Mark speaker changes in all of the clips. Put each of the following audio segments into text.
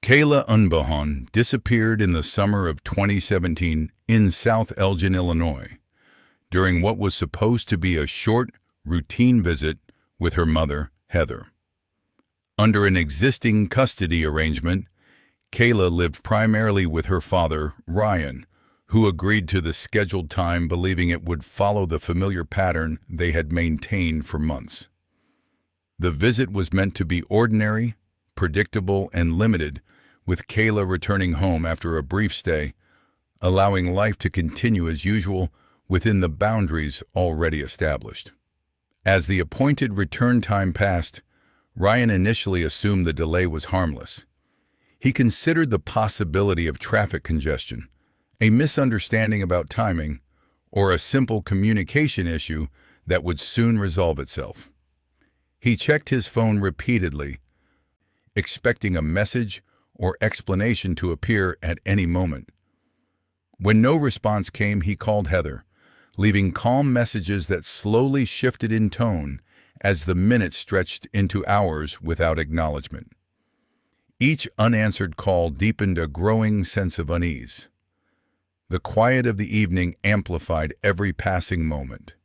Speaker 1: Kayla Unbehaun disappeared in the summer of 2017 in South Elgin, Illinois, during what was supposed to be a short, routine visit with her mother, Heather. Under an existing custody arrangement, Kayla lived primarily with her father, Ryan, who agreed to the scheduled time, believing it would follow the familiar pattern they had maintained for months. The visit was meant to be ordinary, predictable, and limited, with Kayla returning home after a brief stay, allowing life to continue as usual within the boundaries already established. As the appointed return time passed, Ryan initially assumed the delay was harmless. He considered the possibility of traffic congestion, a misunderstanding about timing, or a simple communication issue that would soon resolve itself. He checked his phone repeatedly, expecting a message or explanation to appear at any moment. When no response came, he called Heather, leaving calm messages that slowly shifted in tone as the minutes stretched into hours without acknowledgement. Each unanswered call deepened a growing sense of unease. The quiet of the evening amplified every passing moment.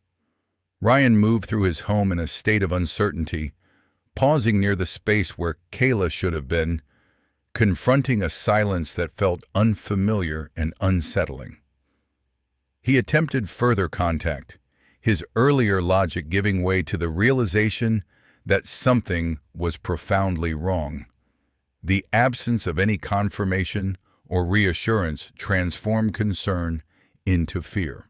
Speaker 1: Ryan moved through his home in a state of uncertainty, pausing near the space where Kayla should have been, confronting a silence that felt unfamiliar and unsettling. He attempted further contact, his earlier logic giving way to the realization that something was profoundly wrong. The absence of any confirmation or reassurance transformed concern into fear.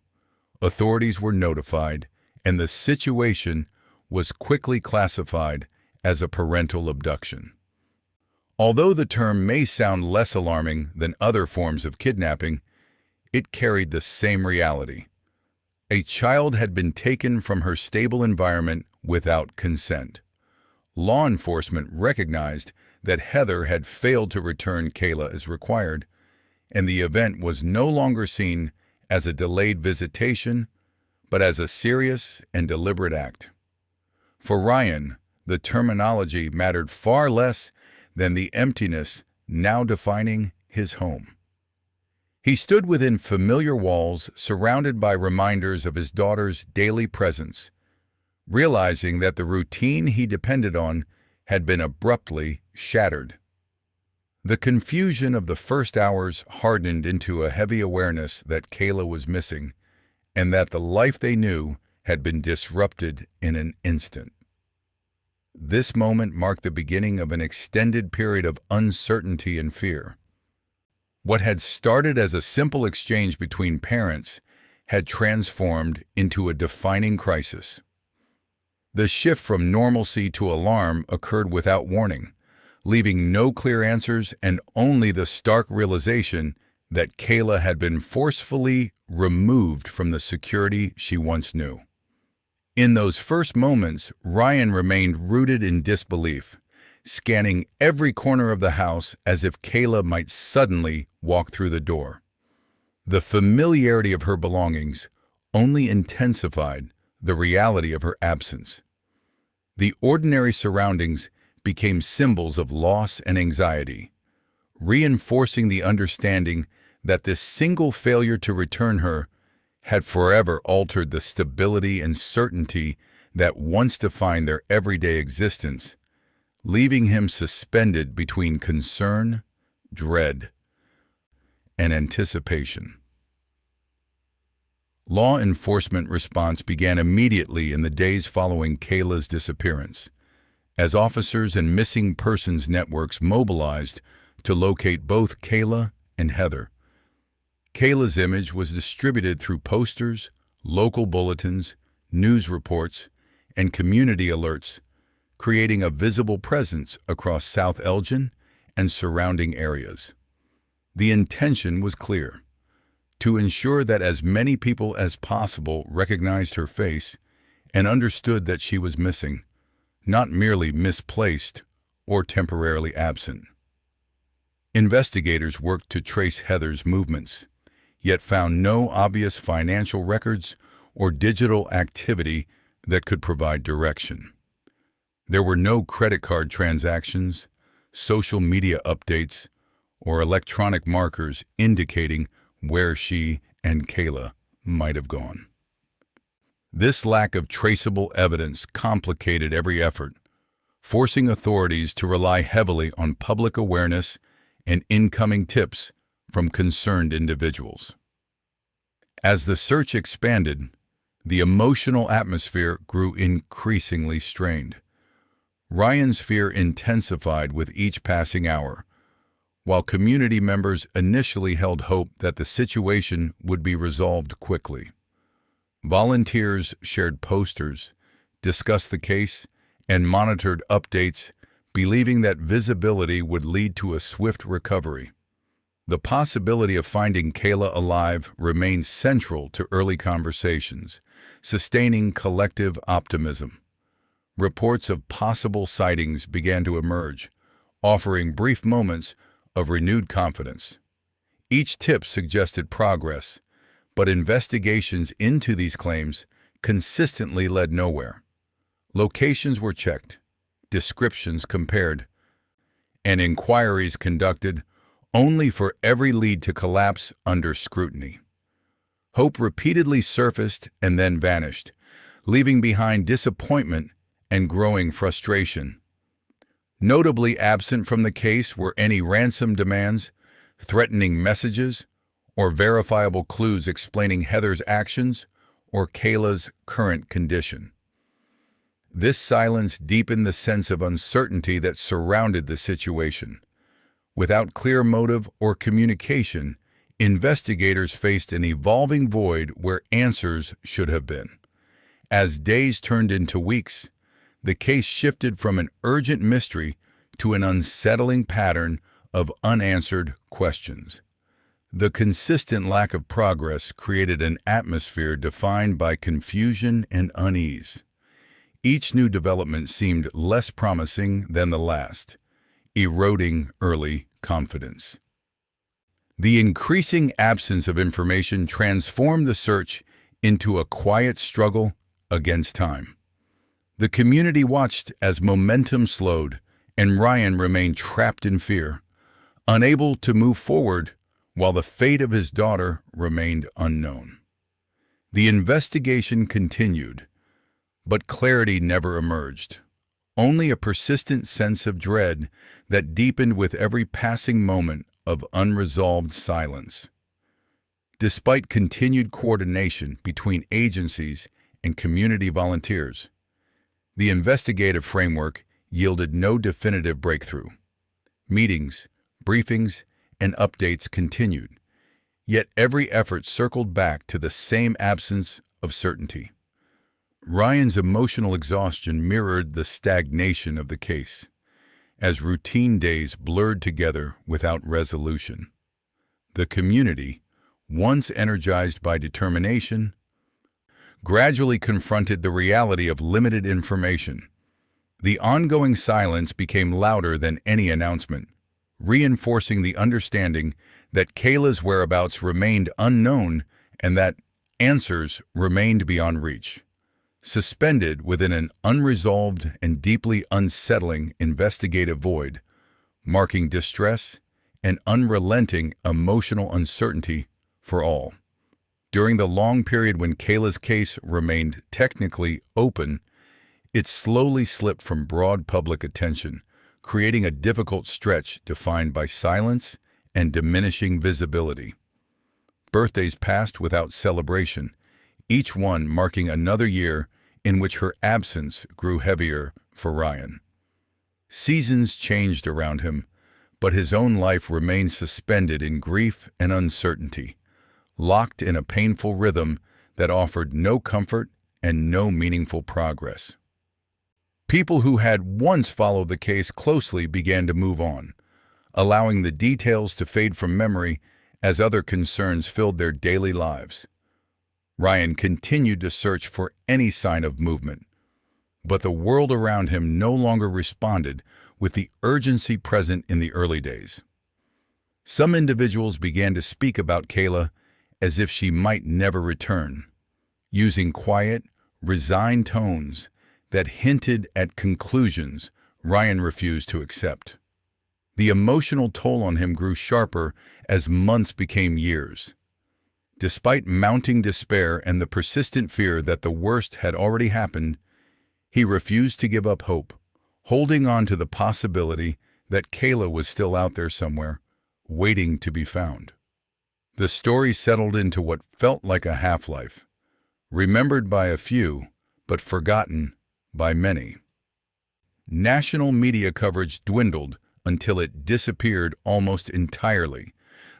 Speaker 1: Authorities were notified, and the situation was quickly classified as a parental abduction. Although the term may sound less alarming than other forms of kidnapping, it carried the same reality. A child had been taken from her stable environment without consent. Law enforcement recognized that Heather had failed to return Kayla as required, and the event was no longer seen as a delayed visitation, but as a serious and deliberate act. For Ryan, the terminology mattered far less than the emptiness now defining his home. He stood within familiar walls, surrounded by reminders of his daughter's daily presence, realizing that the routine he depended on had been abruptly shattered. The confusion of the first hours hardened into a heavy awareness that Kayla was missing, and that the life they knew had been disrupted in an instant. This moment marked the beginning of an extended period of uncertainty and fear. What had started as a simple exchange between parents had transformed into a defining crisis. The shift from normalcy to alarm occurred without warning, leaving no clear answers and only the stark realization that Kayla had been forcefully removed from the security she once knew. In those first moments, Ryan remained rooted in disbelief, scanning every corner of the house as if Kayla might suddenly walk through the door. The familiarity of her belongings only intensified the reality of her absence. The ordinary surroundings became symbols of loss and anxiety, reinforcing the understanding that this single failure to return her had forever altered the stability and certainty that once defined their everyday existence, leaving him suspended between concern, dread, and anticipation. Law enforcement response began immediately in the days following Kayla's disappearance, as officers and missing persons networks mobilized to locate both Kayla and Heather. Kayla's image was distributed through posters, local bulletins, news reports, and community alerts, creating a visible presence across South Elgin and surrounding areas. The intention was clear: to ensure that as many people as possible recognized her face and understood that she was missing, not merely misplaced or temporarily absent. Investigators worked to trace Heather's movements, yet found no obvious financial records or digital activity that could provide direction. There were no credit card transactions, social media updates, or electronic markers indicating where she and Kayla might have gone. This lack of traceable evidence complicated every effort, forcing authorities to rely heavily on public awareness and incoming tips from concerned individuals. As the search expanded, the emotional atmosphere grew increasingly strained. Ryan's fear intensified with each passing hour, while community members initially held hope that the situation would be resolved quickly. Volunteers shared posters, discussed the case, and monitored updates, believing that visibility would lead to a swift recovery. The possibility of finding Kayla alive remained central to early conversations, sustaining collective optimism. Reports of possible sightings began to emerge, offering brief moments of renewed confidence. Each tip suggested progress, but investigations into these claims consistently led nowhere. Locations were checked, descriptions compared, and inquiries conducted, only for every lead to collapse under scrutiny. Hope repeatedly surfaced and then vanished, leaving behind disappointment and growing frustration. Notably absent from the case were any ransom demands, threatening messages, or verifiable clues explaining Heather's actions or Kayla's current condition. This silence deepened the sense of uncertainty that surrounded the situation. Without clear motive or communication, investigators faced an evolving void where answers should have been. As days turned into weeks, the case shifted from an urgent mystery to an unsettling pattern of unanswered questions. The consistent lack of progress created an atmosphere defined by confusion and unease. Each new development seemed less promising than the last, eroding early confidence. The increasing absence of information transformed the search into a quiet struggle against time. The community watched as momentum slowed and Ryan remained trapped in fear, unable to move forward while the fate of his daughter remained unknown. The investigation continued, but clarity never emerged. Only a persistent sense of dread that deepened with every passing moment of unresolved silence. Despite continued coordination between agencies and community volunteers, the investigative framework yielded no definitive breakthrough. Meetings, briefings, and updates continued, yet every effort circled back to the same absence of certainty. Ryan's emotional exhaustion mirrored the stagnation of the case, as routine days blurred together without resolution. The community, once energized by determination, gradually confronted the reality of limited information. The ongoing silence became louder than any announcement, reinforcing the understanding that Kayla's whereabouts remained unknown and that answers remained beyond reach. Suspended within an unresolved and deeply unsettling investigative void, marking distress and unrelenting emotional uncertainty for all. During the long period when Kayla's case remained technically open, it slowly slipped from broad public attention, creating a difficult stretch defined by silence and diminishing visibility. Birthdays passed without celebration, each one marking another year in which her absence grew heavier for Ryan. Seasons changed around him, but his own life remained suspended in grief and uncertainty, locked in a painful rhythm that offered no comfort and no meaningful progress. People who had once followed the case closely began to move on, allowing the details to fade from memory as other concerns filled their daily lives. Ryan continued to search for any sign of movement, but the world around him no longer responded with the urgency present in the early days. Some individuals began to speak about Kayla as if she might never return, using quiet, resigned tones that hinted at conclusions Ryan refused to accept. The emotional toll on him grew sharper as months became years. Despite mounting despair and the persistent fear that the worst had already happened, he refused to give up hope, holding on to the possibility that Kayla was still out there somewhere, waiting to be found. The story settled into what felt like a half-life, remembered by a few, but forgotten by many. National media coverage dwindled until it disappeared almost entirely,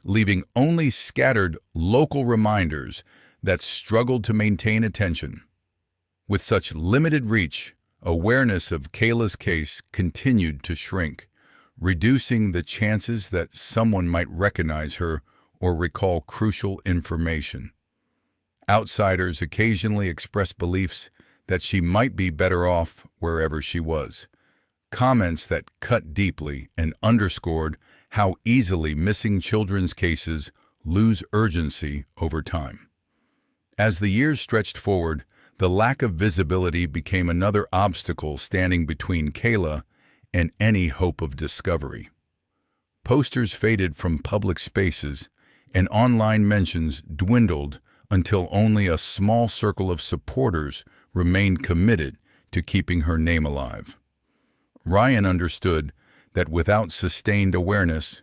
Speaker 1: leaving only scattered local reminders that struggled to maintain attention. With such limited reach, awareness of Kayla's case continued to shrink, reducing the chances that someone might recognize her or recall crucial information. Outsiders occasionally expressed beliefs that she might be better off wherever she was, comments that cut deeply and underscored how easily missing children's cases lose urgency over time. As the years stretched forward, the lack of visibility became another obstacle standing between Kayla and any hope of discovery. Posters faded from public spaces, and online mentions dwindled until only a small circle of supporters remained committed to keeping her name alive. Ryan understood that without sustained awareness,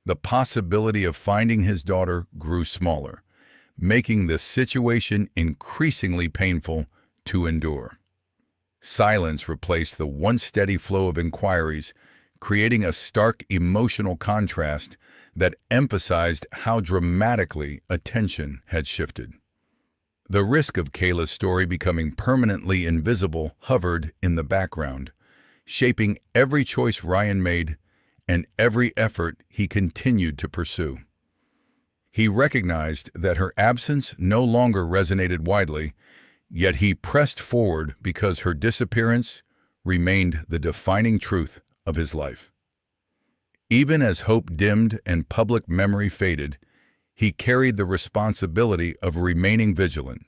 Speaker 1: the possibility of finding his daughter grew smaller, making the situation increasingly painful to endure. Silence replaced the once steady flow of inquiries, creating a stark emotional contrast that emphasized how dramatically attention had shifted. The risk of Kayla's story becoming permanently invisible hovered in the background, shaping every choice Ryan made and every effort he continued to pursue. He recognized that her absence no longer resonated widely, yet he pressed forward because her disappearance remained the defining truth of his life. Even as hope dimmed and public memory faded, he carried the responsibility of remaining vigilant.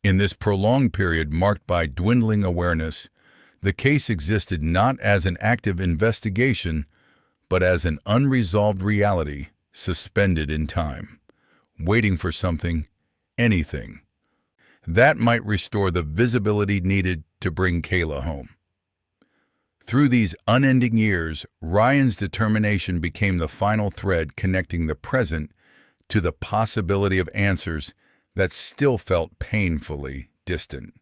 Speaker 1: In this prolonged period marked by dwindling awareness, the case existed not as an active investigation, but as an unresolved reality suspended in time, waiting for something, anything, that might restore the visibility needed to bring Kayla home. Through these unending years, Ryan's determination became the final thread connecting the present to the possibility of answers that still felt painfully distant.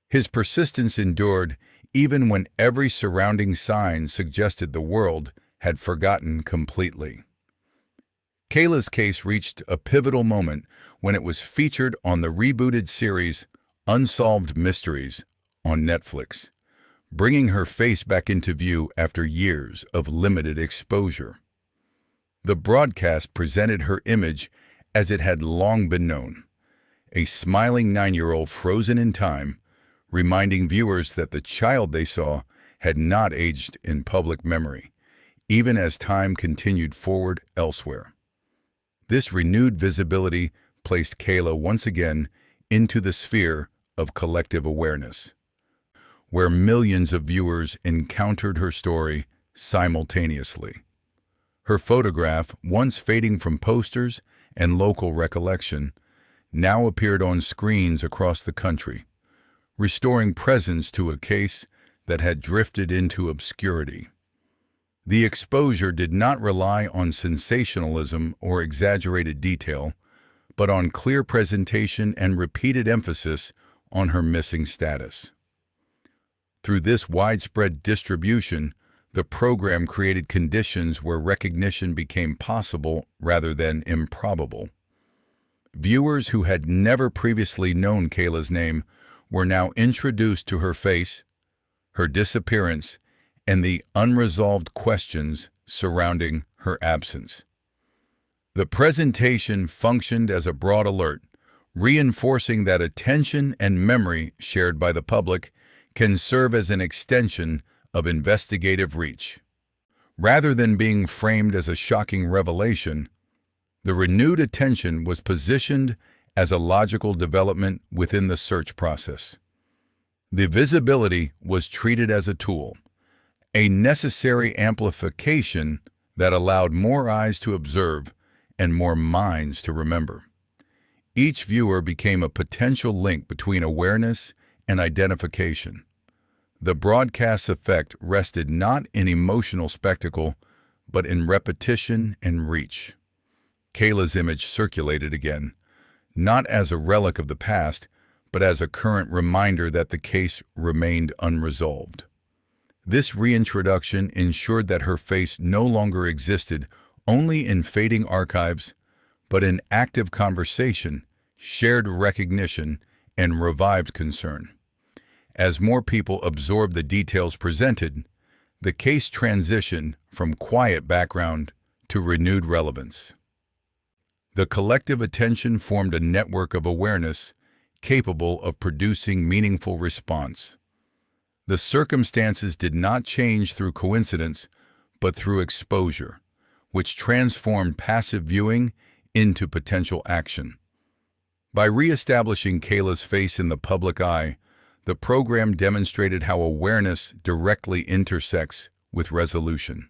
Speaker 1: His persistence endured even when every surrounding sign suggested the world had forgotten completely. Kayla's case reached a pivotal moment when it was featured on the rebooted series Unsolved Mysteries on Netflix, bringing her face back into view after years of limited exposure. The broadcast presented her image as it had long been known, a smiling 9-year-old frozen in time, reminding viewers that the child they saw had not aged in public memory, even as time continued forward elsewhere. This renewed visibility placed Kayla once again into the sphere of collective awareness, where millions of viewers encountered her story simultaneously. Her photograph, once fading from posters and local recollection, now appeared on screens across the country, restoring presence to a case that had drifted into obscurity. The exposure did not rely on sensationalism or exaggerated detail, but on clear presentation and repeated emphasis on her missing status. Through this widespread distribution, the program created conditions where recognition became possible rather than improbable. Viewers who had never previously known Kayla's name were now introduced to her face, her disappearance, and the unresolved questions surrounding her absence. The presentation functioned as a broad alert, reinforcing that attention and memory shared by the public can serve as an extension of investigative reach. Rather than being framed as a shocking revelation, the renewed attention was positioned as a logical development within the search process. The visibility was treated as a tool, a necessary amplification that allowed more eyes to observe and more minds to remember. Each viewer became a potential link between awareness and identification. The broadcast's effect rested not in emotional spectacle, but in repetition and reach. Kayla's image circulated again, not as a relic of the past, but as a current reminder that the case remained unresolved. This reintroduction ensured that her face no longer existed only in fading archives, but in active conversation, shared recognition, and revived concern. As more people absorbed the details presented, the case transitioned from quiet background to renewed relevance. The collective attention formed a network of awareness capable of producing meaningful response. The circumstances did not change through coincidence, but through exposure, which transformed passive viewing into potential action. By re-establishing Kayla's face in the public eye, the program demonstrated how awareness directly intersects with resolution.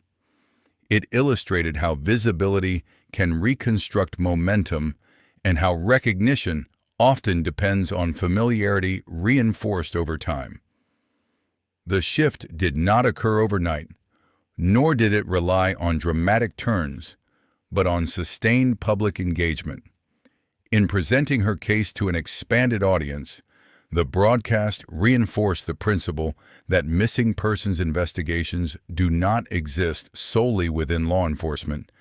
Speaker 1: It illustrated how visibility can reconstruct momentum and how recognition often depends on familiarity reinforced over time. The shift did not occur overnight, nor did it rely on dramatic turns, but on sustained public engagement. In presenting her case to an expanded audience, the broadcast reinforced the principle that missing persons investigations do not exist solely within law enforcement,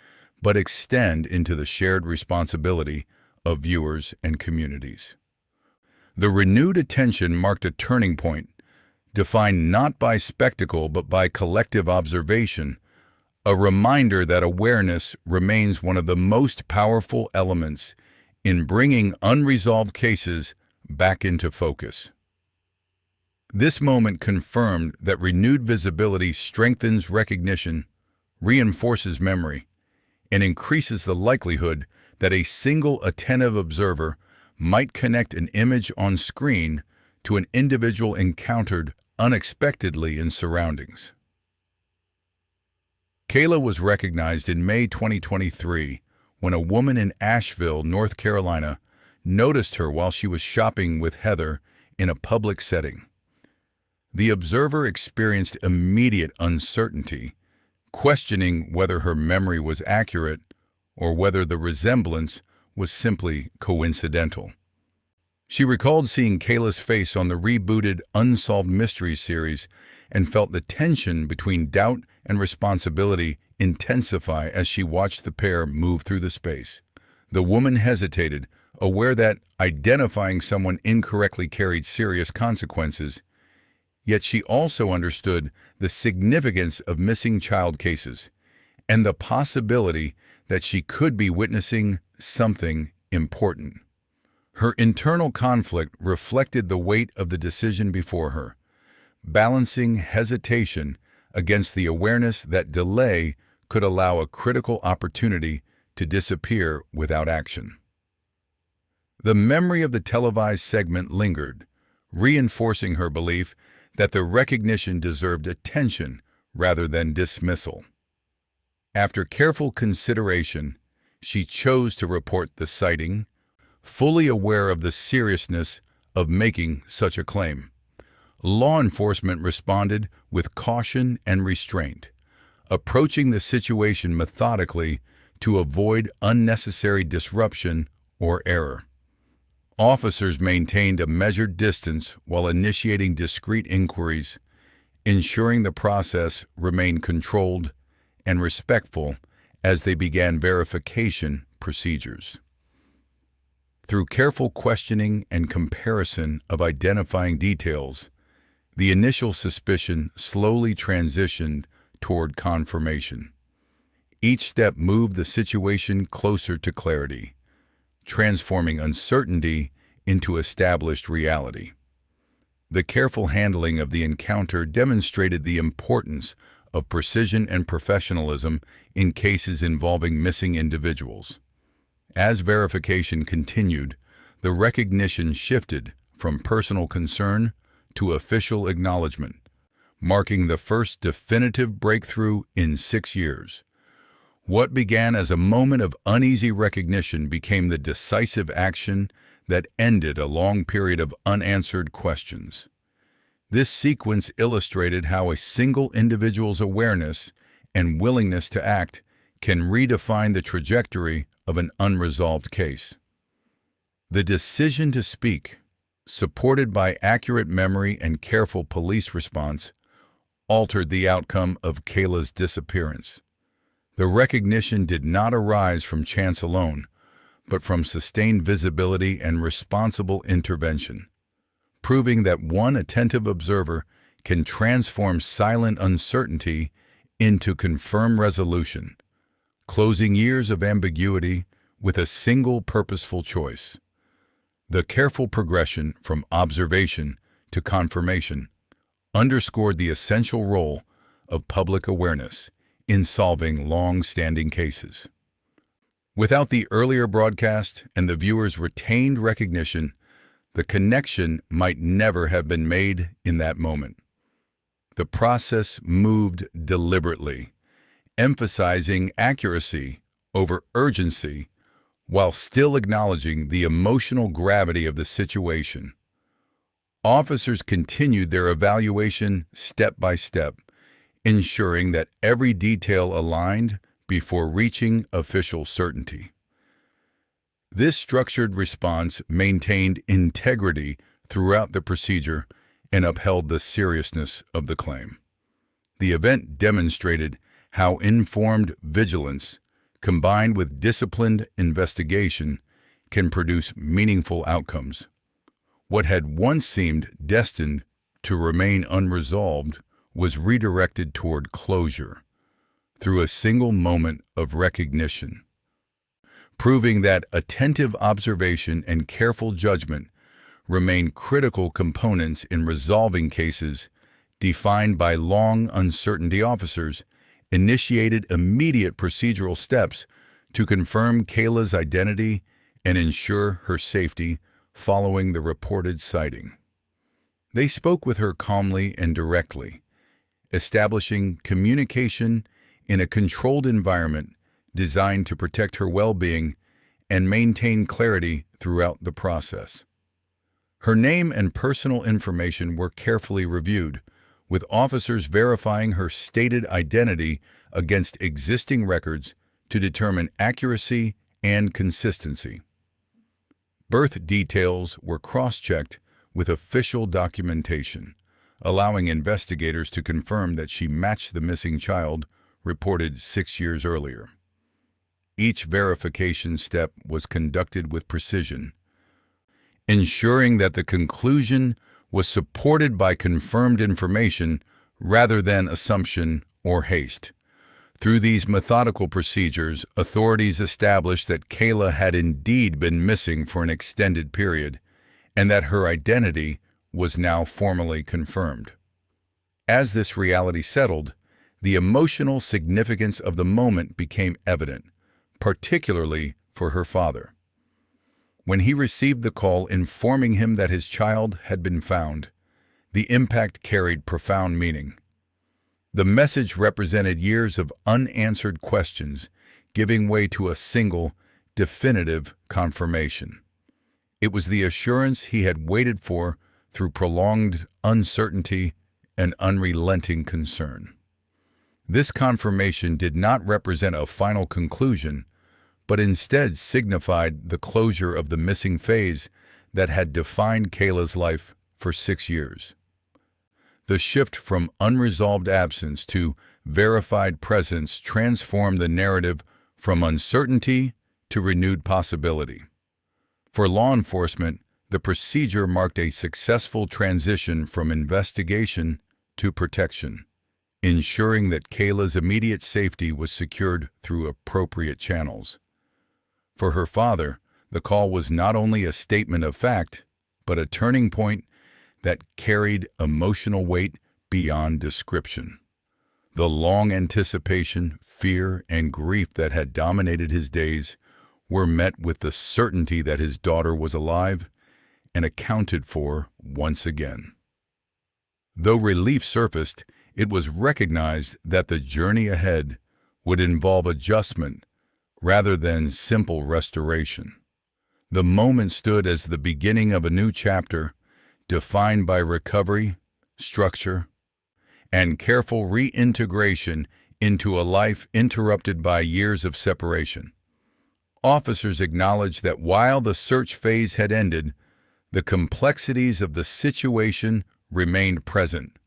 Speaker 1: but extend into the shared responsibility of viewers and communities. The renewed attention marked a turning point, defined not by spectacle but by collective observation, a reminder that awareness remains one of the most powerful elements in bringing unresolved cases back into focus. This moment confirmed that renewed visibility strengthens recognition, reinforces memory, and increases the likelihood that a single attentive observer might connect an image on screen to an individual encountered unexpectedly in surroundings. Kayla was recognized in May 2023 when a woman in Asheville, North Carolina, noticed her while she was shopping with Heather in a public setting. The observer experienced immediate uncertainty, questioning whether her memory was accurate or whether the resemblance was simply coincidental. She recalled seeing Kayla's face on the rebooted Unsolved Mysteries series and felt the tension between doubt and responsibility intensify as she watched the pair move through the space. The woman hesitated, aware that identifying someone incorrectly carried serious consequences, yet she also understood the significance of missing child cases and the possibility that she could be witnessing something important. Her internal conflict reflected the weight of the decision before her, balancing hesitation against the awareness that delay could allow a critical opportunity to disappear without action. The memory of the televised segment lingered, reinforcing her belief that the recognition deserved attention rather than dismissal. After careful consideration, she chose to report the sighting, fully aware of the seriousness of making such a claim. Law enforcement responded with caution and restraint, approaching the situation methodically to avoid unnecessary disruption or error. Officers maintained a measured distance while initiating discreet inquiries, ensuring the process remained controlled and respectful as they began verification procedures. Through careful questioning and comparison of identifying details, the initial suspicion slowly transitioned toward confirmation. Each step moved the situation closer to clarity, transforming uncertainty into established reality. The careful handling of the encounter demonstrated the importance of precision and professionalism in cases involving missing individuals. As verification continued, the recognition shifted from personal concern to official acknowledgement, marking the first definitive breakthrough in 6 years. What began as a moment of uneasy recognition became the decisive action that ended a long period of unanswered questions. This sequence illustrated how a single individual's awareness and willingness to act can redefine the trajectory of an unresolved case. The decision to speak, supported by accurate memory and careful police response, altered the outcome of Kayla's disappearance. The recognition did not arise from chance alone, but from sustained visibility and responsible intervention, proving that one attentive observer can transform silent uncertainty into confirmed resolution, closing years of ambiguity with a single purposeful choice. The careful progression from observation to confirmation underscored the essential role of public awareness in solving long-standing cases. Without the earlier broadcast and the viewer's retained recognition, the connection might never have been made in that moment. The process moved deliberately, emphasizing accuracy over urgency while still acknowledging the emotional gravity of the situation. Officers continued their evaluation step by step, ensuring that every detail aligned before reaching official certainty. This structured response maintained integrity throughout the procedure and upheld the seriousness of the claim. The event demonstrated how informed vigilance, combined with disciplined investigation, can produce meaningful outcomes. What had once seemed destined to remain unresolved was redirected toward closure through a single moment of recognition, proving that attentive observation and careful judgment remain critical components in resolving cases defined by long uncertainty. Officers initiated immediate procedural steps to confirm Kayla's identity and ensure her safety following the reported sighting. They spoke with her calmly and directly, establishing communication in a controlled environment designed to protect her well-being and maintain clarity throughout the process. Her name and personal information were carefully reviewed, with officers verifying her stated identity against existing records to determine accuracy and consistency. Birth details were cross-checked with official documentation, allowing investigators to confirm that she matched the missing child reported 6 years earlier. Each verification step was conducted with precision, ensuring that the conclusion was supported by confirmed information rather than assumption or haste. Through these methodical procedures, authorities established that Kayla had indeed been missing for an extended period and that her identity was now formally confirmed. As this reality settled, the emotional significance of the moment became evident, particularly for her father. When he received the call informing him that his child had been found, the impact carried profound meaning. The message represented years of unanswered questions, giving way to a single, definitive confirmation. It was the assurance he had waited for through prolonged uncertainty and unrelenting concern. This confirmation did not represent a final conclusion, but instead signified the closure of the missing phase that had defined Kayla's life for 6 years. The shift from unresolved absence to verified presence transformed the narrative from uncertainty to renewed possibility. For law enforcement, the procedure marked a successful transition from investigation to protection, ensuring that Kayla's immediate safety was secured through appropriate channels. For her father, the call was not only a statement of fact, but a turning point that carried emotional weight beyond description. The long anticipation, fear, and grief that had dominated his days were met with the certainty that his daughter was alive and accounted for once again. Though relief surfaced, it was recognized that the journey ahead would involve adjustment rather than simple restoration. The moment stood as the beginning of a new chapter, defined by recovery, structure, and careful reintegration into a life interrupted by years of separation. Officers acknowledged that while the search phase had ended, the complexities of the situation remained present.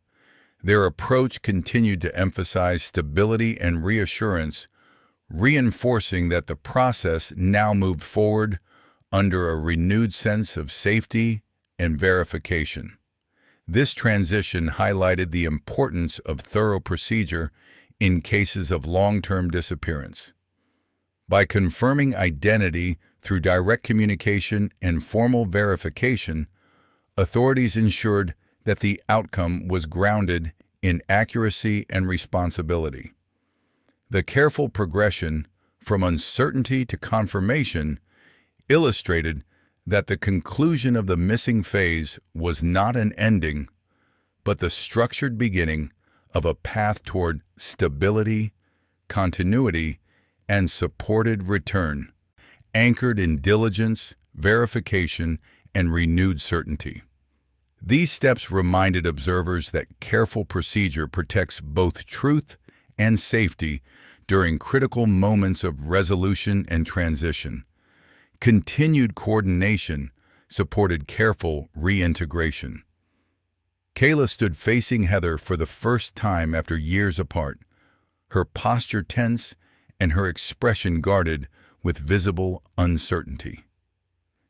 Speaker 1: Their approach continued to emphasize stability and reassurance, reinforcing that the process now moved forward under a renewed sense of safety and verification. This transition highlighted the importance of thorough procedure in cases of long-term disappearance. By confirming identity through direct communication and formal verification, authorities ensured that the outcome was grounded in accuracy and responsibility. The careful progression from uncertainty to confirmation illustrated that the conclusion of the missing phase was not an ending, but the structured beginning of a path toward stability, continuity, and supported return, anchored in diligence, verification, and renewed certainty. These steps reminded observers that careful procedure protects both truth and safety during critical moments of resolution and transition. Continued coordination supported careful reintegration. Kayla stood facing Heather for the first time after years apart, her posture tense and her expression guarded with visible uncertainty.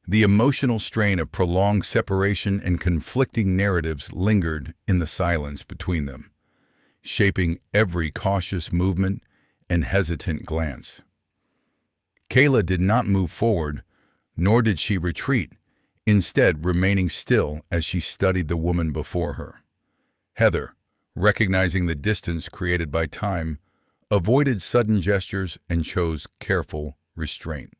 Speaker 1: The emotional strain of prolonged separation and conflicting narratives lingered in the silence between them, shaping every cautious movement and hesitant glance. Kayla did not move forward, nor did she retreat, instead remaining still as she studied the woman before her. Heather, recognizing the distance created by time, avoided sudden gestures and chose careful restraint.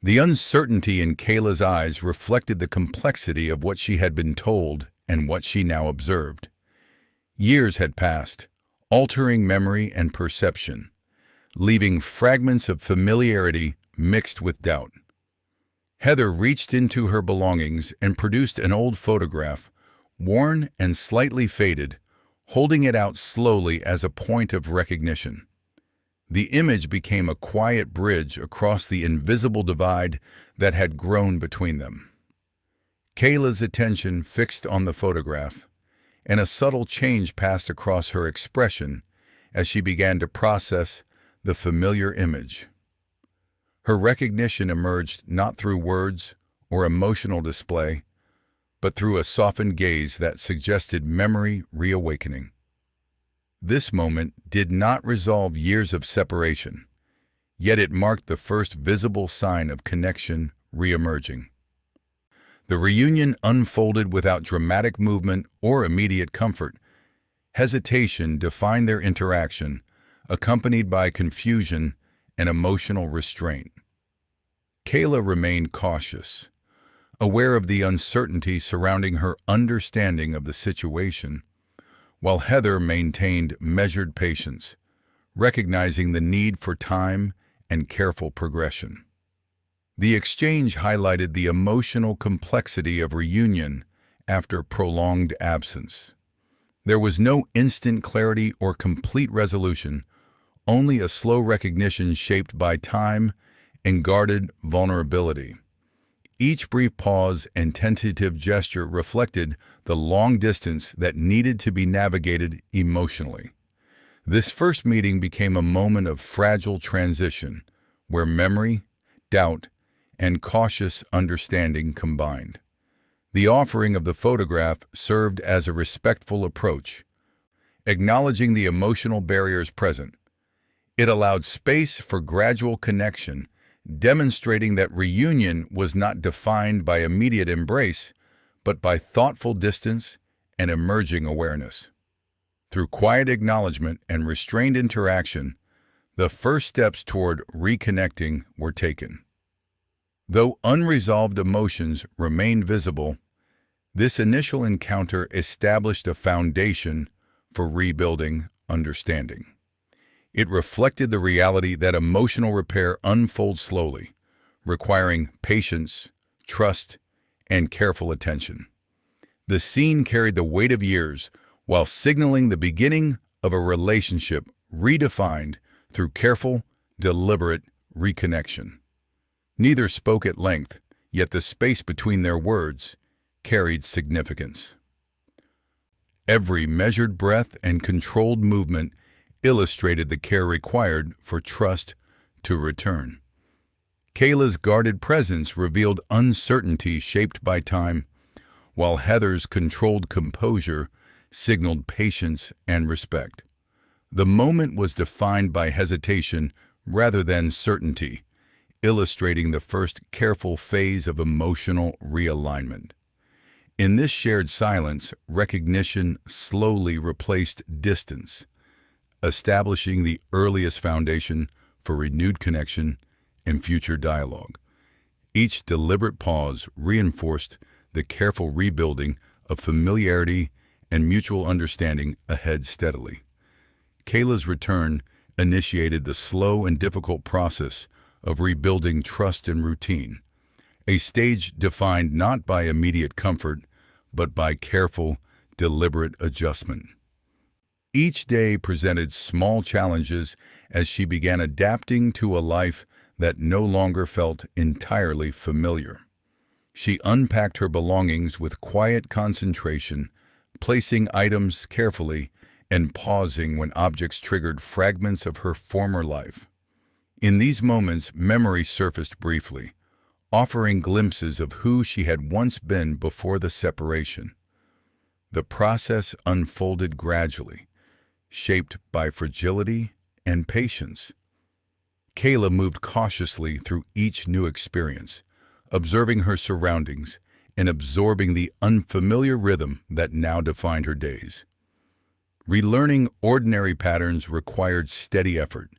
Speaker 1: The uncertainty in Kayla's eyes reflected the complexity of what she had been told and what she now observed. Years had passed, altering memory and perception, leaving fragments of familiarity mixed with doubt. Heather reached into her belongings and produced an old photograph, worn and slightly faded, holding it out slowly as a point of recognition. The image became a quiet bridge across the invisible divide that had grown between them. Kayla's attention fixed on the photograph, and a subtle change passed across her expression as she began to process the familiar image. Her recognition emerged not through words or emotional display, but through a softened gaze that suggested memory reawakening. This moment did not resolve years of separation, yet it marked the first visible sign of connection reemerging. The reunion unfolded without dramatic movement or immediate comfort. Hesitation defined their interaction, accompanied by confusion and emotional restraint. Kayla remained cautious, aware of the uncertainty surrounding her understanding of the situation, while Heather maintained measured patience, recognizing the need for time and careful progression. The exchange highlighted the emotional complexity of reunion after prolonged absence. There was no instant clarity or complete resolution, only a slow recognition shaped by time and guarded vulnerability. Each brief pause and tentative gesture reflected the long distance that needed to be navigated emotionally. This first meeting became a moment of fragile transition, where memory, doubt, and cautious understanding combined. The offering of the photograph served as a respectful approach, acknowledging the emotional barriers present. It allowed space for gradual connection, demonstrating that reunion was not defined by immediate embrace, but by thoughtful distance and emerging awareness. Through quiet acknowledgement and restrained interaction, the first steps toward reconnecting were taken. Though unresolved emotions remained visible, This initial encounter established a foundation for rebuilding understanding. It reflected the reality that emotional repair unfolds slowly, requiring patience, trust, and careful attention. The scene carried the weight of years while signaling the beginning of a relationship redefined through careful, deliberate reconnection. Neither spoke at length, yet the space between their words carried significance. Every measured breath and controlled movement illustrated the care required for trust to return. Kayla's guarded presence revealed uncertainty shaped by time, while Heather's controlled composure signaled patience and respect. The moment was defined by hesitation rather than certainty, illustrating the first careful phase of emotional realignment. In this shared silence, recognition slowly replaced distance, establishing the earliest foundation for renewed connection and future dialogue. Each deliberate pause reinforced the careful rebuilding of familiarity and mutual understanding ahead steadily. Kayla's return initiated the slow and difficult process of rebuilding trust and routine, a stage defined not by immediate comfort, but by careful, deliberate adjustment. Each day presented small challenges as she began adapting to a life that no longer felt entirely familiar. She unpacked her belongings with quiet concentration, placing items carefully and pausing when objects triggered fragments of her former life. In these moments, memory surfaced briefly, offering glimpses of who she had once been before the separation. The process unfolded gradually, shaped by fragility and patience. Kayla moved cautiously through each new experience, observing her surroundings and absorbing the unfamiliar rhythm that now defined her days. Relearning ordinary patterns required steady effort,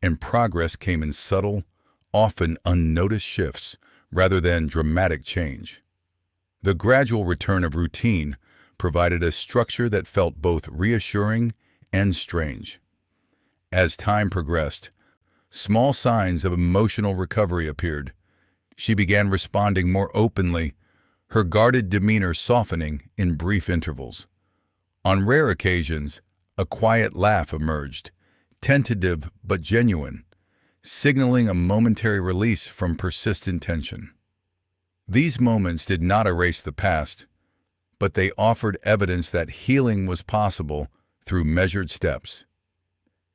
Speaker 1: and progress came in subtle, often unnoticed shifts rather than dramatic change. The gradual return of routine provided a structure that felt both reassuring and strange. As time progressed, small signs of emotional recovery appeared. She began responding more openly, her guarded demeanor softening in brief intervals. On rare occasions, a quiet laugh emerged, tentative but genuine, signaling a momentary release from persistent tension. These moments did not erase the past, but they offered evidence that healing was possible through measured steps.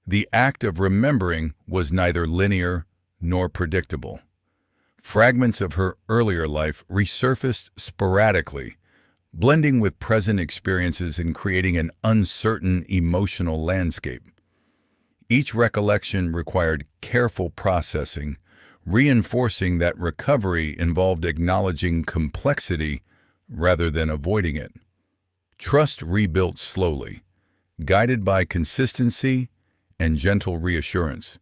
Speaker 1: The act of remembering was neither linear nor predictable. Fragments of her earlier life resurfaced sporadically, blending with present experiences and creating an uncertain emotional landscape. Each recollection required careful processing, reinforcing that recovery involved acknowledging complexity rather than avoiding it. Trust rebuilt slowly, guided by consistency and gentle reassurance.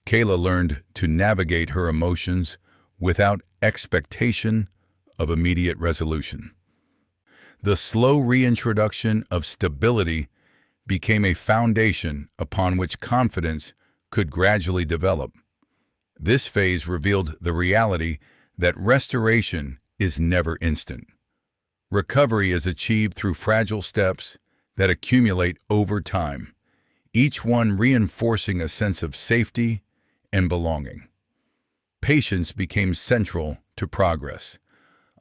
Speaker 1: Kayla learned to navigate her emotions without expectation of immediate resolution. The slow reintroduction of stability became a foundation upon which confidence could gradually develop. This phase revealed the reality that restoration is never instant. Recovery is achieved through fragile steps that accumulate over time, each one reinforcing a sense of safety and belonging. Patience became central to progress,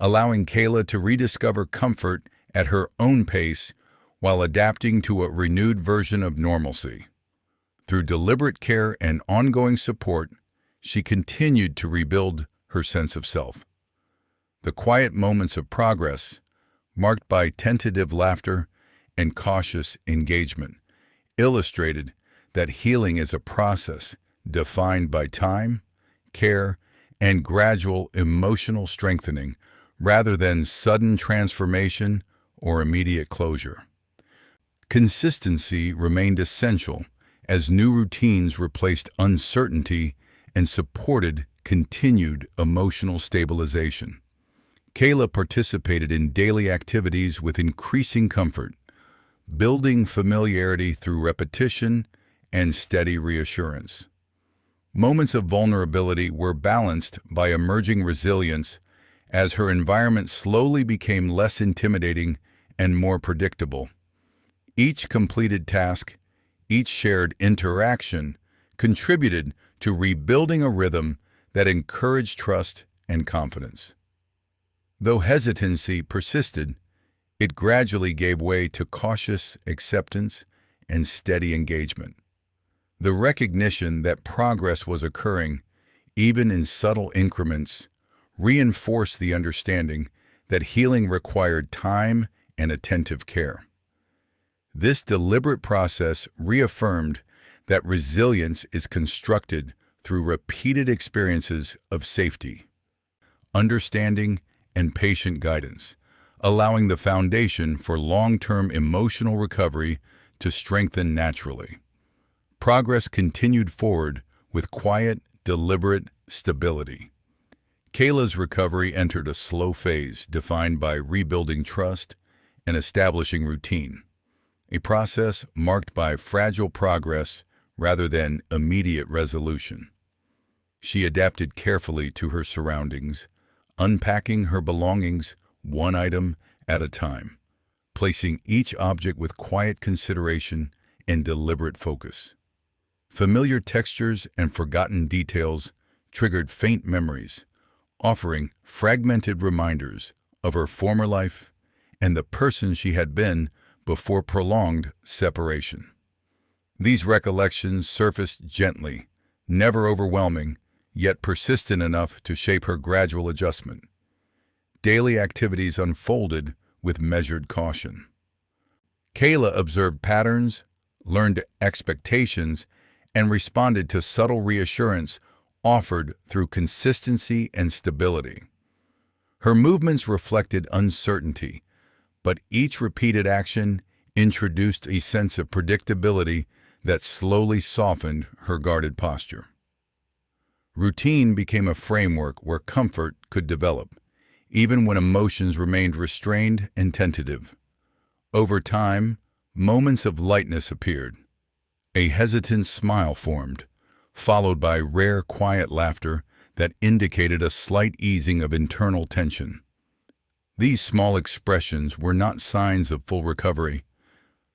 Speaker 1: allowing Kayla to rediscover comfort at her own pace while adapting to a renewed version of normalcy. Through deliberate care and ongoing support, she continued to rebuild her sense of self. The quiet moments of progress, marked by tentative laughter and cautious engagement, illustrated that healing is a process defined by time, care, and gradual emotional strengthening rather than sudden transformation or immediate closure. Consistency remained essential as new routines replaced uncertainty and supported continued emotional stabilization. Kayla participated in daily activities with increasing comfort, building familiarity through repetition and steady reassurance. Moments of vulnerability were balanced by emerging resilience as her environment slowly became less intimidating and more predictable. Each completed task, each shared interaction, contributed to rebuilding a rhythm that encouraged trust and confidence. Though hesitancy persisted, it gradually gave way to cautious acceptance and steady engagement. The recognition that progress was occurring, even in subtle increments, reinforced the understanding that healing required time and attentive care. This deliberate process reaffirmed that resilience is constructed through repeated experiences of safety, understanding, and patient guidance, allowing the foundation for long-term emotional recovery to strengthen naturally. Progress continued forward with quiet, deliberate stability. Kayla's recovery entered a slow phase defined by rebuilding trust and establishing routine, a process marked by fragile progress rather than immediate resolution. She adapted carefully to her surroundings, unpacking her belongings one item at a time, placing each object with quiet consideration and deliberate focus. Familiar textures and forgotten details triggered faint memories, offering fragmented reminders of her former life and the person she had been before prolonged separation. These recollections surfaced gently, never overwhelming, yet persistent enough to shape her gradual adjustment. Daily activities unfolded with measured caution. Kayla observed patterns, learned expectations, and responded to subtle reassurance offered through consistency and stability. Her movements reflected uncertainty, but each repeated action introduced a sense of predictability that slowly softened her guarded posture. Routine became a framework where comfort could develop, even when emotions remained restrained and tentative. Over time, moments of lightness appeared. A hesitant smile formed, followed by rare quiet laughter that indicated a slight easing of internal tension. These small expressions were not signs of full recovery,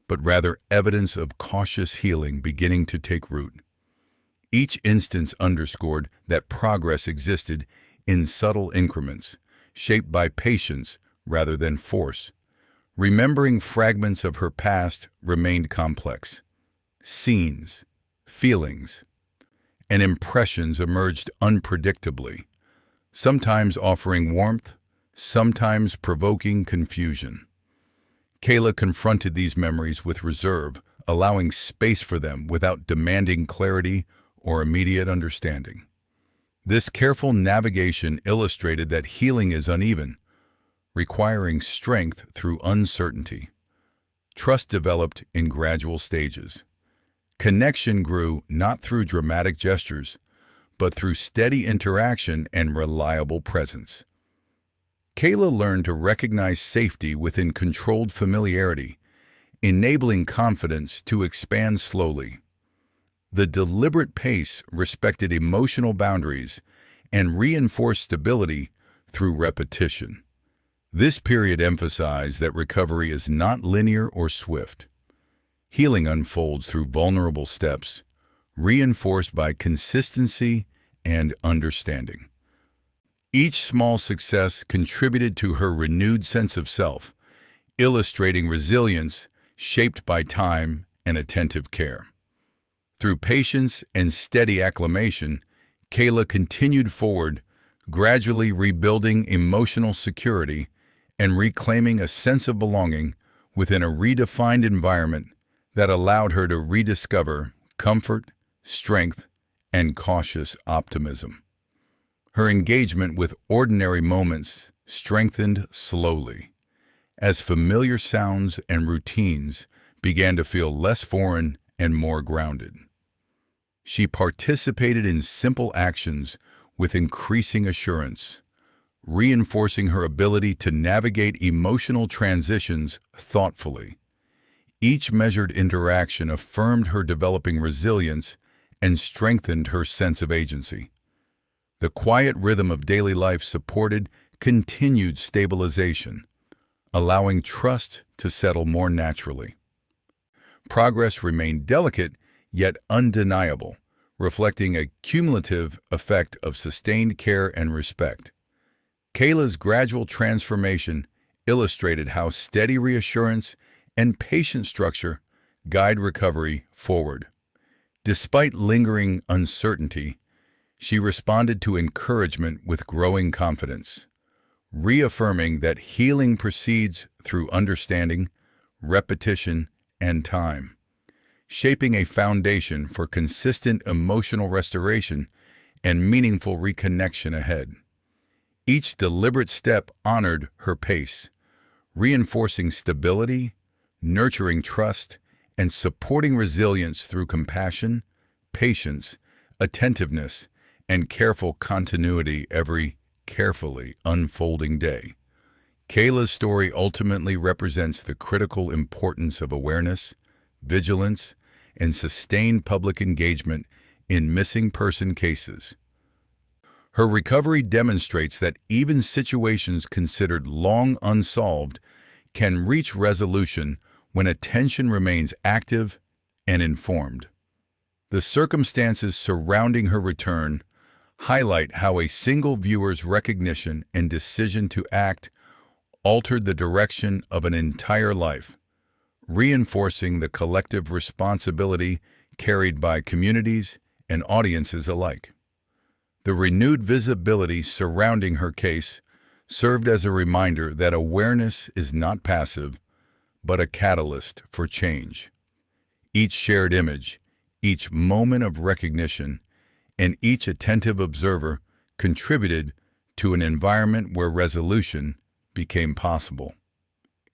Speaker 1: but rather evidence of cautious healing beginning to take root. Each instance underscored that progress existed in subtle increments, shaped by patience rather than force. Remembering fragments of her past remained complex. Scenes, feelings, and impressions emerged unpredictably, sometimes offering warmth, sometimes provoking confusion. Kayla confronted these memories with reserve, allowing space for them without demanding clarity or immediate understanding. This careful navigation illustrated that healing is uneven, requiring strength through uncertainty. Trust developed in gradual stages. Connection grew not through dramatic gestures, but through steady interaction and reliable presence. Kayla learned to recognize safety within controlled familiarity, enabling confidence to expand slowly. The deliberate pace respected emotional boundaries and reinforced stability through repetition. This period emphasized that recovery is not linear or swift. Healing unfolds through vulnerable steps, reinforced by consistency and understanding. Each small success contributed to her renewed sense of self, illustrating resilience shaped by time and attentive care. Through patience and steady acclimation, Kayla continued forward, gradually rebuilding emotional security and reclaiming a sense of belonging within a redefined environment that allowed her to rediscover comfort, strength, and cautious optimism. Her engagement with ordinary moments strengthened slowly, as familiar sounds and routines began to feel less foreign and more grounded. She participated in simple actions with increasing assurance, reinforcing her ability to navigate emotional transitions thoughtfully. Each measured interaction affirmed her developing resilience and strengthened her sense of agency. The quiet rhythm of daily life supported continued stabilization, allowing trust to settle more naturally. Progress remained delicate yet undeniable, reflecting a cumulative effect of sustained care and respect. Kayla's gradual transformation illustrated how steady reassurance and patient structure guide recovery forward. Despite lingering uncertainty, she responded to encouragement with growing confidence, reaffirming that healing proceeds through understanding, repetition, and time, shaping a foundation for consistent emotional restoration and meaningful reconnection ahead. Each deliberate step honored her pace, reinforcing stability, nurturing trust, and supporting resilience through compassion, patience, attentiveness, and careful continuity every carefully unfolding day. Kayla's story ultimately represents the critical importance of awareness, vigilance, and sustained public engagement in missing person cases. Her recovery demonstrates that even situations considered long unsolved can reach resolution when attention remains active and informed. The circumstances surrounding her return highlight how a single viewer's recognition and decision to act altered the direction of an entire life, reinforcing the collective responsibility carried by communities and audiences alike. The renewed visibility surrounding her case served as a reminder that awareness is not passive, but a catalyst for change. Each shared image, each moment of recognition, and each attentive observer contributed to an environment where resolution became possible.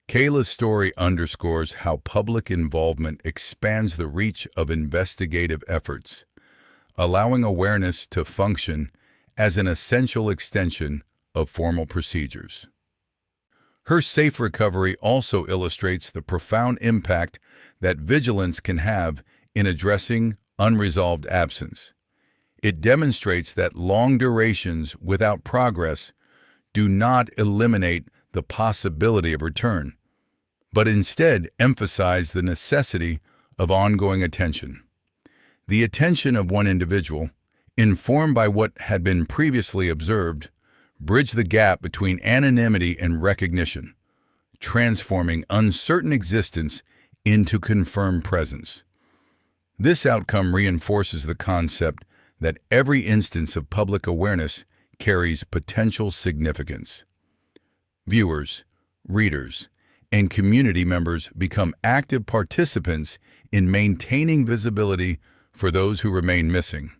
Speaker 1: Kayla's story underscores how public involvement expands the reach of investigative efforts, allowing awareness to function as an essential extension of formal procedures. Her safe recovery also illustrates the profound impact that vigilance can have in addressing unresolved absence. It demonstrates that long durations without progress do not eliminate the possibility of return, but instead emphasize the necessity of ongoing attention. The attention of one individual, informed by what had been previously observed, bridged the gap between anonymity and recognition, transforming uncertain existence into confirmed presence. This outcome reinforces the concept that every instance of public awareness carries potential significance. Viewers, readers, and community members become active participants in maintaining visibility for those who remain missing.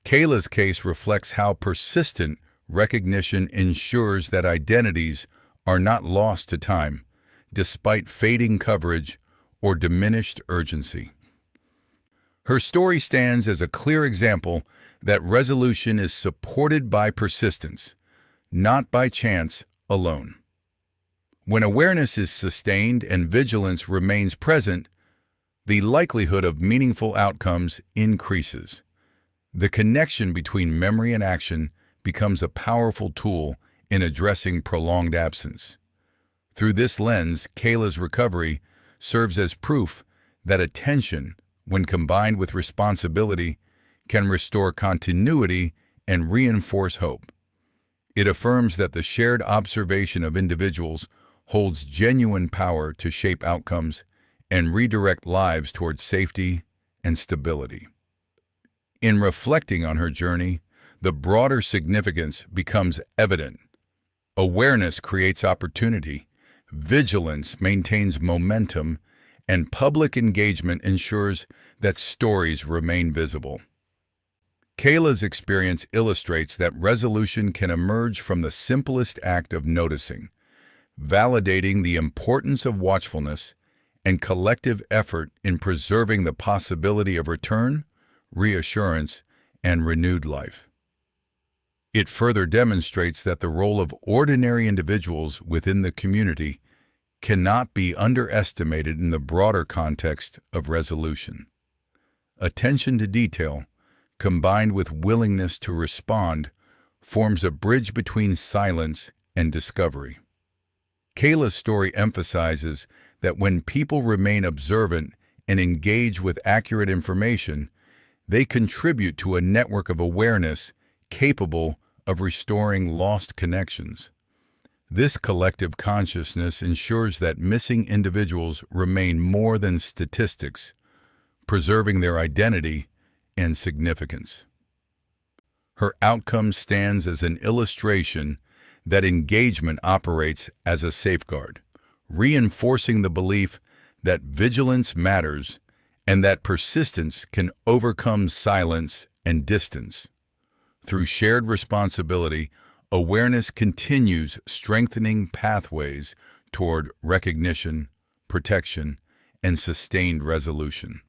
Speaker 1: Kayla's case reflects how persistent recognition ensures that identities are not lost to time, despite fading coverage or diminished urgency. Her story stands as a clear example that resolution is supported by persistence, not by chance alone. When awareness is sustained and vigilance remains present, the likelihood of meaningful outcomes increases. The connection between memory and action becomes a powerful tool in addressing prolonged absence. Through this lens, Kayla's recovery serves as proof that attention, when combined with responsibility, can restore continuity and reinforce hope. It affirms that the shared observation of individuals holds genuine power to shape outcomes and redirect lives towards safety and stability. In reflecting on her journey, the broader significance becomes evident. Awareness creates opportunity, vigilance maintains momentum, and public engagement ensures that stories remain visible. Kayla's experience illustrates that resolution can emerge from the simplest act of noticing, validating the importance of watchfulness and collective effort in preserving the possibility of return, reassurance, and renewed life. It further demonstrates that the role of ordinary individuals within the community cannot be underestimated in the broader context of resolution. Attention to detail, combined with willingness to respond, forms a bridge between silence and discovery. Kayla's story emphasizes that when people remain observant and engage with accurate information, they contribute to a network of awareness capable of restoring lost connections. This collective consciousness ensures that missing individuals remain more than statistics, preserving their identity and significance. Her outcome stands as an illustration that engagement operates as a safeguard, reinforcing the belief that vigilance matters and that persistence can overcome silence and distance. Through shared responsibility, awareness continues strengthening pathways toward recognition, protection, and sustained resolution.